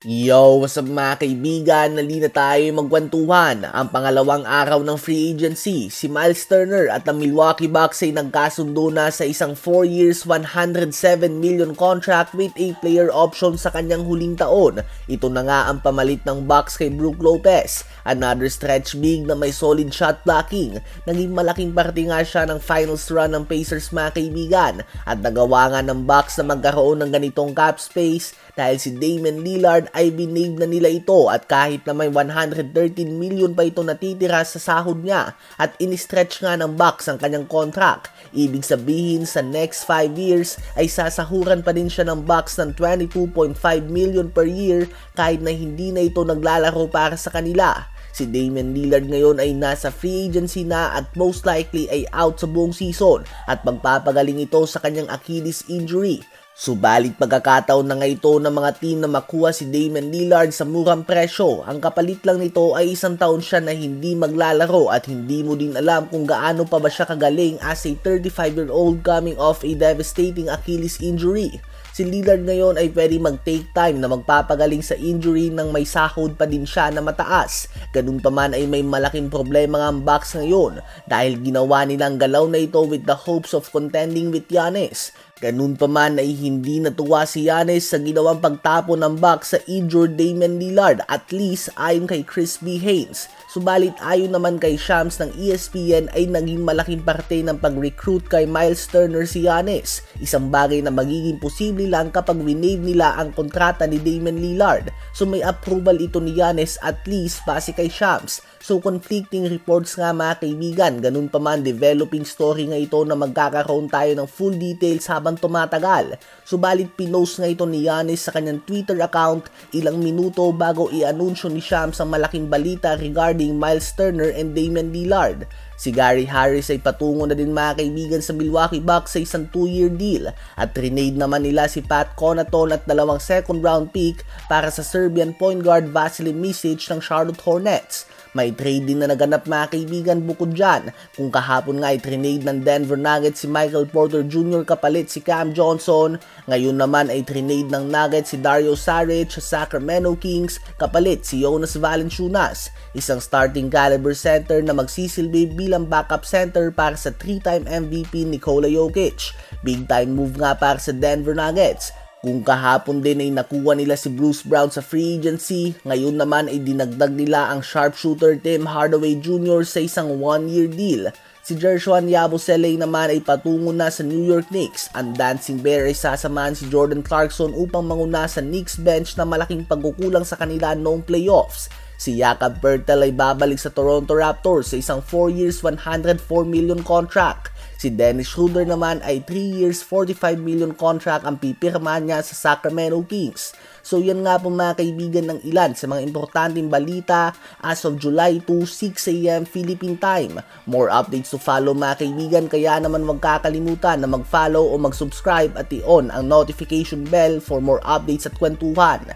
Yo, what's up mga kaibigan? Nalina tayo magkwentuhan. Ang pangalawang araw ng free agency, si Miles Turner at ang Milwaukee Bucks ay nagkasundo na sa isang 4 years, 107 million contract with a player option sa kanyang huling taon. Ito na nga ang pamalit ng Bucks kay Brook Lopez. Another stretch big na may solid shot blocking. Naging malaking parte nga siya ng finals run ng Pacers mga kaibigan. At nagawa nga ng Bucks na magkaroon ng ganitong cap space dahil si Damian Lillard ay binave na nila ito at kahit na may 113 million pa ito natitira sa sahod niya at in-stretch nga ng Bucks ang kanyang contract. Ibig sabihin sa next 5 years ay sasahuran pa din siya ng Bucks ng 22.5 million per year kahit na hindi na ito naglalaro para sa kanila. Si Damian Lillard ngayon ay nasa free agency na at most likely ay out sa buong season at magpapagaling ito sa kanyang Achilles injury. Subalit pagkakataon na nga ito ng mga team na makuha si Damian Lillard sa murang presyo. Ang kapalit lang nito ay 1 taon siya na hindi maglalaro at hindi mo din alam kung gaano pa ba siya kagaling as a 35-year-old coming off a devastating Achilles injury. Si Lillard ngayon ay pwede mag-take time na magpapagaling sa injury nang may sahod pa din siya na mataas. Ganun pa man ay may malaking problema nga ang Bucks ngayon dahil ginawa nilang galaw na ito with the hopes of contending with Giannis. Ganun pa man ay hindi natuwa si Giannis sa ginawang pagtapo ng Bucks sa injured Damian Lillard, at least ayon kay Chris B. Haynes. Subalit ayon naman kay Shams ng ESPN ay naging malaking parte ng pag-recruit kay Miles Turner si Giannis. Isang bagay na magiging posible lang kapag winave nila ang kontrata ni Damian Lillard. So may approval ito ni Giannis at least base kay Shams. So conflicting reports nga mga kaibigan, ganun pa man developing story nga ito na magkakaroon tayo ng full details habang tumatagal. Subalit pinost nga ito ni Giannis sa kanyang Twitter account ilang minuto bago i-anunsyo ni Shams ang malaking balita regarding Miles Turner and Damian Lillard. Si Gary Harris ay patungo na din mga kaibigan sa Milwaukee Bucks sa isang 2-year deal at trinade naman nila si Pat Connaughton at 2 second round pick para sa Serbian point guard Vasilij Micic ng Charlotte Hornets. May trade din na naganap mga kaibigan bukod dyan, kung kahapon nga ay trinade ng Denver Nuggets si Michael Porter Jr. kapalit si Cam Johnson, ngayon naman ay trinade ng Nuggets si Dario Saric sa Sacramento Kings kapalit si Jonas Valanciunas, isang starting caliber center na magsisilbi bilang backup center para sa 3-time MVP Nikola Jokic. Big time move nga para sa Denver Nuggets. Kung kahapon din ay nakuha nila si Bruce Brown sa free agency, ngayon naman ay dinagdag nila ang sharpshooter Tim Hardaway Jr. sa isang 1-year deal. Si Jershon Yabusele naman ay patungo na sa New York Knicks. Ang Dancing Bear ay sasamahan si Jordan Clarkson upang manguna sa Knicks bench na malaking pagkukulang sa kanila noong playoffs. Si Jakob Poeltl ay babalik sa Toronto Raptors sa isang 4 years, 104 million contract. Si Dennis Schroeder naman ay 3 years, 45 million contract ang pipirma niya sa Sacramento Kings. So yan nga po mga kaibigan ng ilan sa mga importanteng balita as of July 2, 6 AM Philippine Time. More updates to follow mga kaibigan, kaya naman huwag kakalimutan na mag-follow o mag-subscribe at i-on ang notification bell for more updates at kwentuhan.